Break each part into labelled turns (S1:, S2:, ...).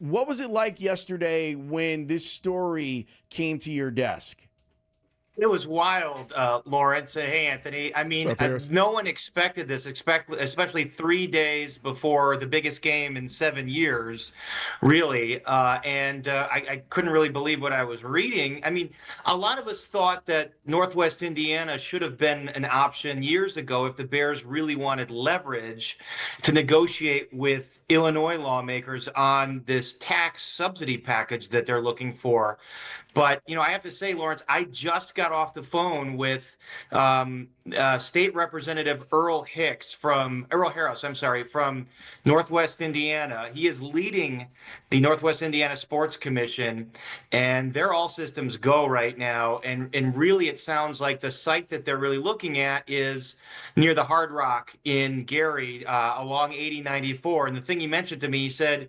S1: What was it like yesterday when this story came to your desk?
S2: It was wild, Lawrence. Hey, Anthony. I
S3: What's
S2: mean,
S3: up, Paris?
S2: no one expected this, especially 3 days before the biggest game in 7 years, really. I couldn't really believe what I was reading. I mean, a lot of us thought that Northwest Indiana should have been an option years ago if the Bears really wanted leverage to negotiate with Illinois lawmakers on this tax subsidy package that they're looking for. But I have to say, Lawrence, I just got off the phone with State Representative Earl Harris. I'm sorry, from Northwest Indiana. He is leading the Northwest Indiana Sports Commission, and they're all systems go right now. And really, it sounds like the site that they're really looking at is near the Hard Rock in Gary, along 8094. And the thing he mentioned to me, he said,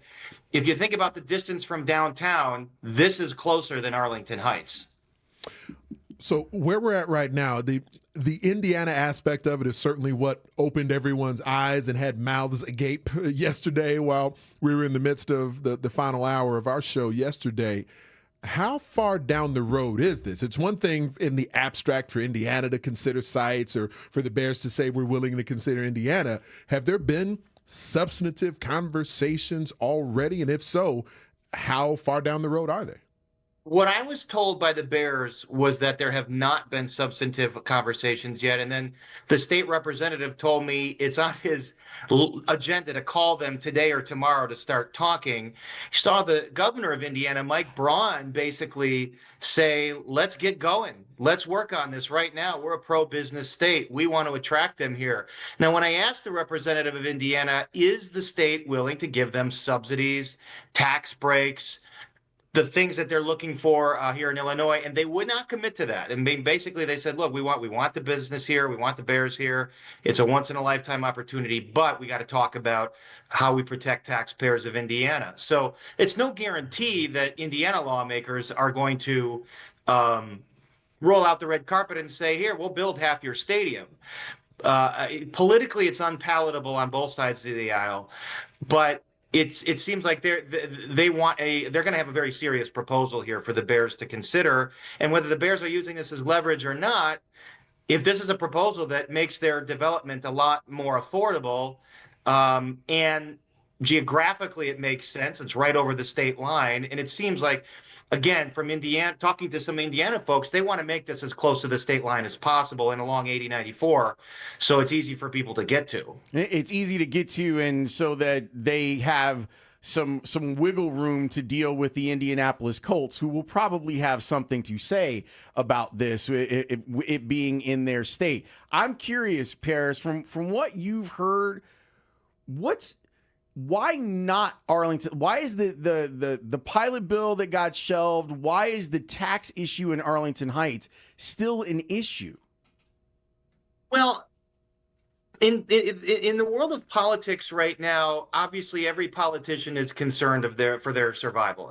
S2: if you think about the distance from downtown, this is closer than Arlington Heights.
S3: So where we're at right now, the Indiana aspect of it is certainly what opened everyone's eyes and had mouths agape yesterday while we were in the midst of the final hour of our show yesterday. How far down the road is this? It's one thing in the abstract for Indiana to consider sites or for the Bears to say we're willing to consider Indiana. Have there been substantive conversations already? And if so, how far down the road are they?
S2: What I was told by the Bears was that there have not been substantive conversations yet. And then the state representative told me it's on his agenda to call them today or tomorrow to start talking. Saw the governor of Indiana, Mike Braun, basically say, let's get going. Let's work on this right now. We're a pro-business state. We want to attract them here. Now, when I asked the representative of Indiana, is the state willing to give them subsidies, tax breaks, the things that they're looking for here in Illinois, and they would not commit to that. And basically, they said, "Look, we want the business here. We want the Bears here. It's a once in a lifetime opportunity, but we got to talk about how we protect taxpayers of Indiana." So it's no guarantee that Indiana lawmakers are going to roll out the red carpet and say, "Here, we'll build half your stadium." Politically, it's unpalatable on both sides of the aisle, but it seems like they're going to have a very serious proposal here for the Bears to consider, and whether the Bears are using this as leverage or not, if this is a proposal that makes their development a lot more affordable, and geographically it makes sense, it's right over the state line, and it seems like, again, from Indiana, talking to some Indiana folks, they want to make this as close to the state line as possible and along 8094, so it's easy for people to get to.
S1: It's easy to get to, and so that they have some wiggle room to deal with the Indianapolis Colts, who will probably have something to say about this, it being in their state. I'm curious, Paris, from what you've heard, why not Arlington? Why is the pilot bill that got shelved? Why is the tax issue in Arlington Heights still an issue?
S2: Well, in the world of politics right now, obviously every politician is concerned for their survival.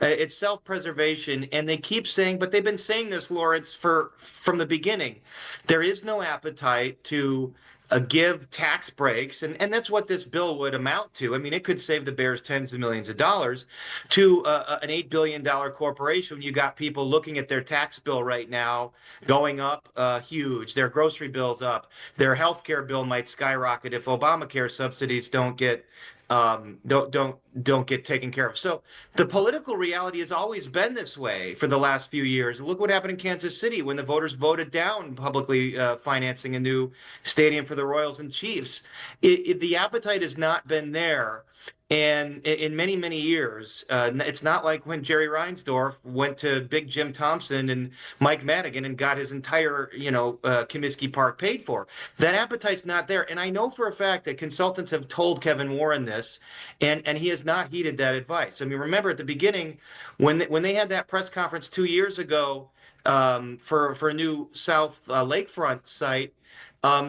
S2: It's self-preservation, and they keep saying, but they've been saying this, Lawrence, from the beginning. There is no appetite to give tax breaks, and that's what this bill would amount to. I mean, it could save the Bears tens of millions of dollars to an $8 billion corporation. You got people looking at their tax bill right now going up huge, their grocery bills up, their health care bill might skyrocket if Obamacare subsidies don't get taken care of. So the political reality has always been this way for the last few years. Look what happened in Kansas City when the voters voted down publicly financing a new stadium for the Royals and Chiefs. The appetite has not been there. And in many, many years, it's not like when Jerry Reinsdorf went to Big Jim Thompson and Mike Madigan and got his entire, Comiskey Park paid for. That appetite's not there. And I know for a fact that consultants have told Kevin Warren this, and he has not heeded that advice. I mean, remember at the beginning, when they had that press conference 2 years ago for a new South Lakefront site,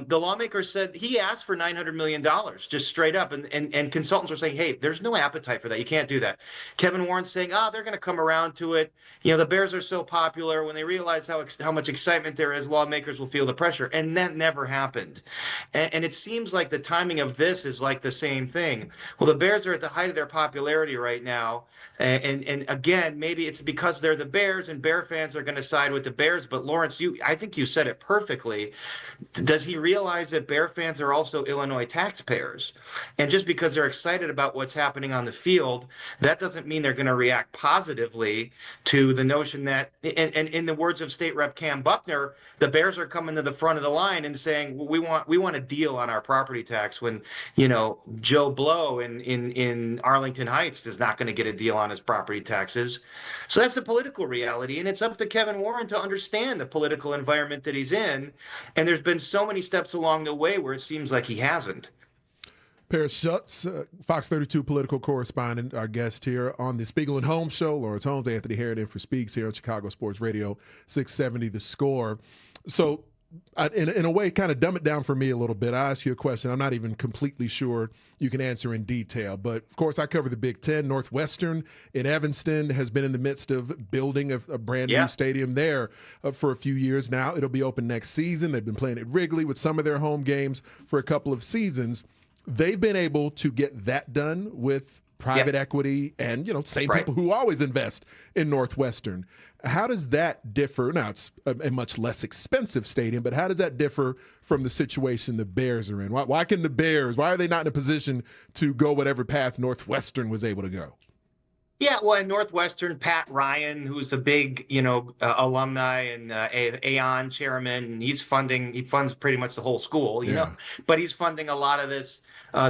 S2: The lawmaker said he asked for $900 million, just straight up. And consultants were saying, hey, there's no appetite for that. You can't do that. Kevin Warren's saying, they're going to come around to it. The Bears are so popular. When they realize how much excitement there is, lawmakers will feel the pressure. And that never happened. And it seems like the timing of this is like the same thing. Well, the Bears are at the height of their popularity right now. And again, maybe it's because they're the Bears and Bear fans are going to side with the Bears. But Lawrence, I think you said it perfectly. Does he realize that Bear fans are also Illinois taxpayers? And just because they're excited about what's happening on the field, that doesn't mean they're going to react positively to the notion that, and in the words of State Rep Cam Buckner, the Bears are coming to the front of the line and saying, well, we want a deal on our property tax, when, Joe Blow in Arlington Heights is not going to get a deal on his property taxes. So that's the political reality. And it's up to Kevin Warren to understand the political environment that he's in. And there's been so many steps along the way where it seems like he hasn't.
S3: Paris Schutz, Fox 32 political correspondent, our guest here on the Spiegel Holmes Show. Lawrence Holmes, Anthony Harridan for Speaks here on Chicago Sports Radio 670 The Score. So in a way, kind of dumb it down for me a little bit. I ask you a question I'm not even completely sure you can answer in detail. But, of course, I cover the Big Ten. Northwestern in Evanston has been in the midst of building a brand new stadium there for a few years now. It'll be open next season. They've been playing at Wrigley with some of their home games for a couple of seasons. They've been able to get that done with private equity and, same people who always invest in Northwestern. How does that differ? Now, it's a much less expensive stadium, but how does that differ from the situation the Bears are in? Why can the Bears, why are they not in a position to go whatever path Northwestern was able to go?
S2: Yeah, well, in Northwestern, Pat Ryan, who's a big, alumni and Aon chairman, he funds pretty much the whole school, you know, but he's funding a lot of this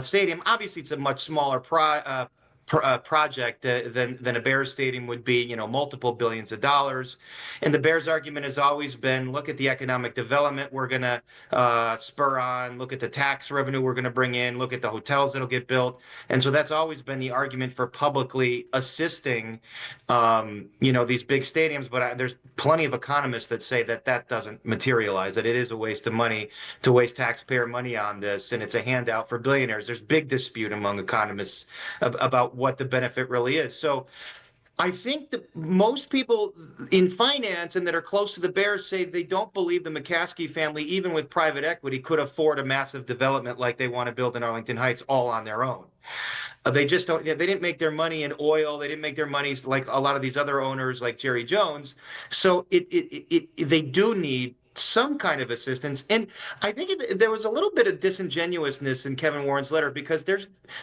S2: stadium. Obviously, it's a much smaller project than a Bears stadium would be, multiple billions of dollars. And the Bears argument has always been, look at the economic development we're going to spur on, look at the tax revenue we're going to bring in, look at the hotels that'll get built. And so that's always been the argument for publicly assisting, these big stadiums. But there's plenty of economists that say that doesn't materialize, that it is a waste of money to waste taxpayer money on this, and it's a handout for billionaires. There's big dispute among economists about what the benefit really is. So I think that most people in finance and that are close to the Bears say they don't believe the McCaskey family, even with private equity, could afford a massive development like they want to build in Arlington Heights all on their own. They just don't. They didn't make their money in oil. They didn't make their money like a lot of these other owners like Jerry Jones. So they do need some kind of assistance. And I think there was a little bit of disingenuousness in Kevin Warren's letter, because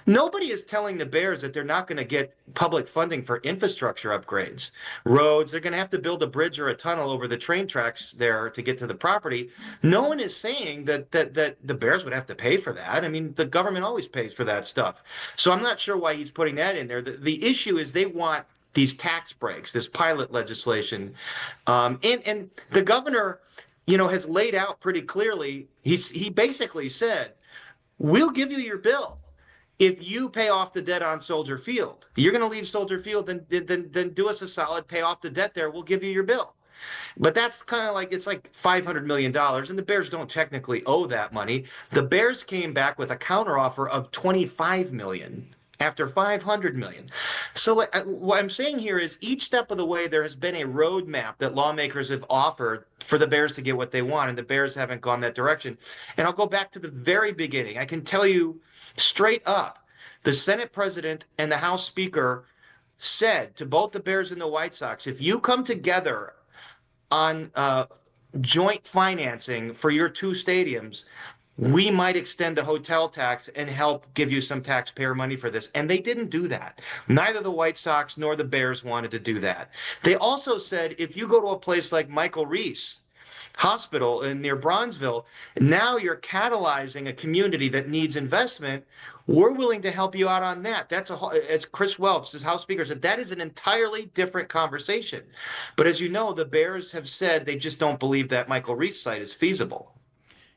S2: nobody is telling the Bears that they're not going to get public funding for infrastructure upgrades, roads. They're going to have to build a bridge or a tunnel over the train tracks there to get to the property. No one is saying that the Bears would have to pay for that. I mean, the government always pays for that stuff. So I'm not sure why he's putting that in there. The issue is they want these tax breaks, this pilot legislation. And the governor, has laid out pretty clearly. He basically said, we'll give you your bill if you pay off the debt on Soldier Field. You're going to leave Soldier Field, then do us a solid, pay off the debt there. We'll give you your bill. But that's kind of like, it's like $500 million, and the Bears don't technically owe that money. The Bears came back with a counteroffer of $25 million. After $500 million. So what I'm saying here is each step of the way, there has been a roadmap that lawmakers have offered for the Bears to get what they want, and the Bears haven't gone that direction. And I'll go back to the very beginning. I can tell you straight up, the Senate president and the House Speaker said to both the Bears and the White Sox, if you come together on joint financing for your two stadiums, we might extend the hotel tax and help give you some taxpayer money for this. And they didn't do that. Neither the White Sox nor the Bears wanted to do that. They also said, if you go to a place like Michael Reese Hospital near Bronzeville, now you're catalyzing a community that needs investment. We're willing to help you out on that. As Chris Welch, the House Speaker, said, that is an entirely different conversation. But as you know, the Bears have said they just don't believe that Michael Reese site is feasible.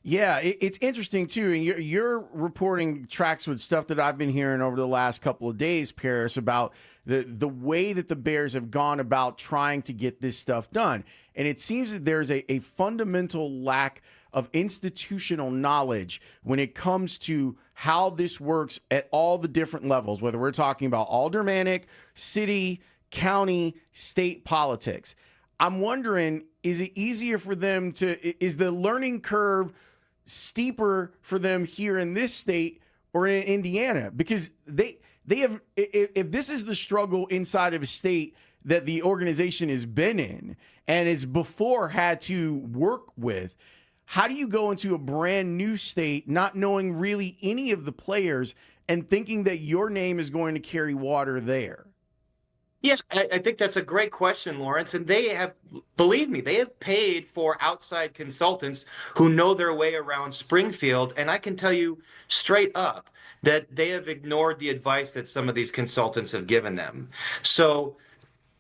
S1: Yeah, it's interesting, too. And you're reporting tracks with stuff that I've been hearing over the last couple of days, Paris, about the way that the Bears have gone about trying to get this stuff done. And it seems that there's a fundamental lack of institutional knowledge when it comes to how this works at all the different levels, whether we're talking about aldermanic, city, county, state politics. I'm wondering, is it easier for them is the learning curve steeper for them here in this state or in Indiana? Because they have, if this is the struggle inside of a state that the organization has been in and has before had to work with, how do you go into a brand new state not knowing really any of the players and thinking that your name is going to carry water there?
S2: Yeah, I think that's a great question, Lawrence. And they have, believe me, they have paid for outside consultants who know their way around Springfield. And I can tell you straight up that they have ignored the advice that some of these consultants have given them. So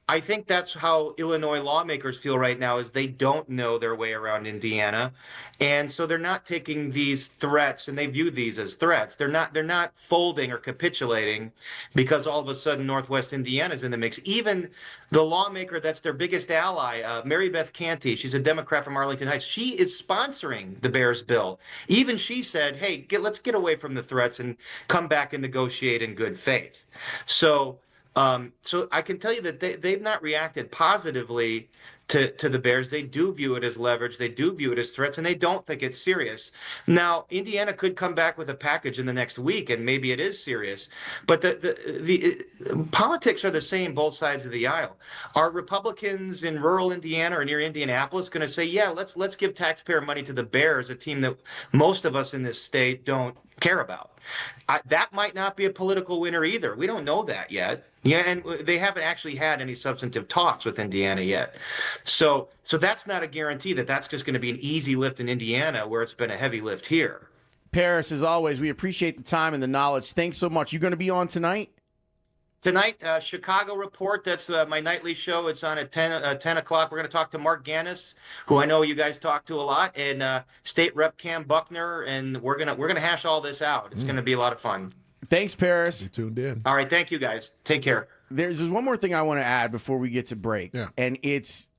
S2: I think that's how Illinois lawmakers feel right now, is they don't know their way around Indiana. And so they're not taking these threats, and they view these as threats. They're not folding or capitulating because all of a sudden Northwest Indiana is in the mix. Even the lawmaker that's their biggest ally, Mary Beth Canty, she's a Democrat from Arlington Heights. She is sponsoring the Bears bill. Even she said, hey, let's get away from the threats and come back and negotiate in good faith. So I can tell you that they've not reacted positively to the Bears. They do view it as leverage. They do view it as threats, and they don't think it's serious. Now, Indiana could come back with a package in the next week, and maybe it is serious. But the politics are the same both sides of the aisle. Are Republicans in rural Indiana or near Indianapolis going to say, yeah, let's give taxpayer money to the Bears, a team that most of us in this state don't care about? That might not be a political winner either. We don't know that yet. Yeah, and they haven't actually had any substantive talks with Indiana yet. So that's not a guarantee that that's just going to be an easy lift in Indiana where it's been a heavy lift here.
S1: Paris, as always, we appreciate the time and the knowledge. Thanks so much. You going to be on tonight?
S2: Tonight, Chicago Report. That's my nightly show. It's on at 10 o'clock. We're going to talk to Mark Gannis, who I know you guys talk to a lot, and State Rep Cam Buckner, and we're gonna hash all this out. It's going to be a lot of fun.
S1: Thanks, Paris.
S3: Be tuned in.
S2: All right, thank you guys. Take care.
S1: There's just one more thing I want to add before we get to break, and it's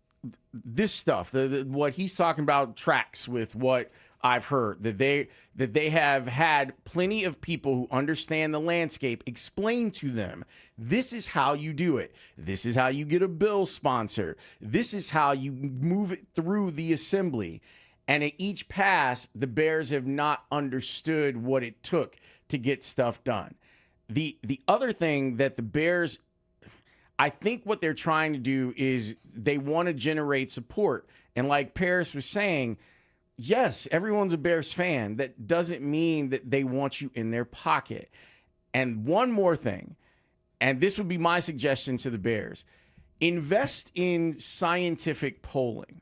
S1: this stuff. What he's talking about tracks with what I've heard, that they have had plenty of people who understand the landscape explain to them, this is how you do it. This is how you get a bill sponsor. This is how you move it through the assembly. And at each pass, the Bears have not understood what it took to get stuff done. The other thing that the Bears, I think what they're trying to do is they want to generate support. And like Paris was saying, yes, everyone's a Bears fan. That doesn't mean that they want you in their pocket. And one more thing, and this would be my suggestion to the Bears, invest in scientific polling.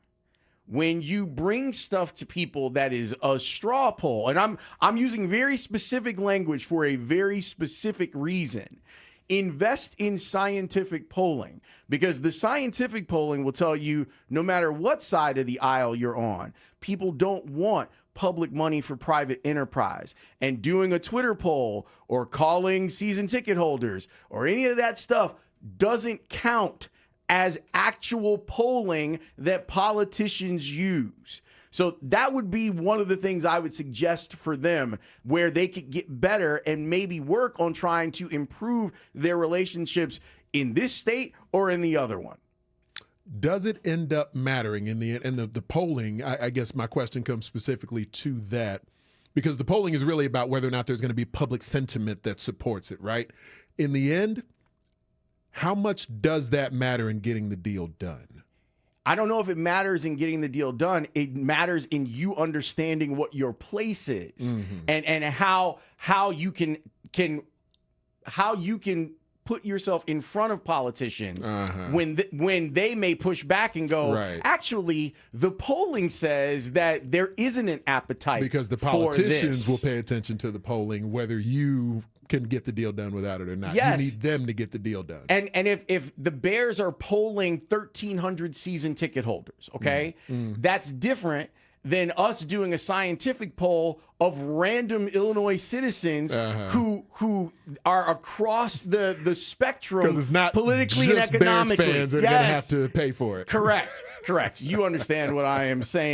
S1: When you bring stuff to people that is a straw poll, and I'm using very specific language for a very specific reason, invest in scientific polling, because the scientific polling will tell you no matter what side of the aisle you're on, people don't want public money for private enterprise. And doing a Twitter poll or calling season ticket holders or any of that stuff doesn't count as actual polling that politicians use. So that would be one of the things I would suggest for them, where they could get better and maybe work on trying to improve their relationships in this state or in the other one.
S3: Does it end up mattering in the end? And the polling, I guess my question comes specifically to that, because the polling is really about whether or not there's going to be public sentiment that supports it, right? In the end, how much does that matter in getting the deal done?
S1: I don't know if it matters in getting the deal done. It matters in you understanding what your place is, and how you can put yourself in front of politicians when they may push back and go, actually, the polling says that there isn't an appetite
S3: because the politicians will pay attention to the polling, whether you can get the deal done without it or not.
S1: Yes.
S3: You need them to get the deal done.
S1: And if the Bears are polling 1,300 season ticket holders, okay, that's different than us doing a scientific poll of random Illinois citizens who are across the spectrum,
S3: it's not
S1: politically
S3: just
S1: and economically.
S3: Bears fans are going to have to pay for it.
S1: Correct. You understand what I am saying.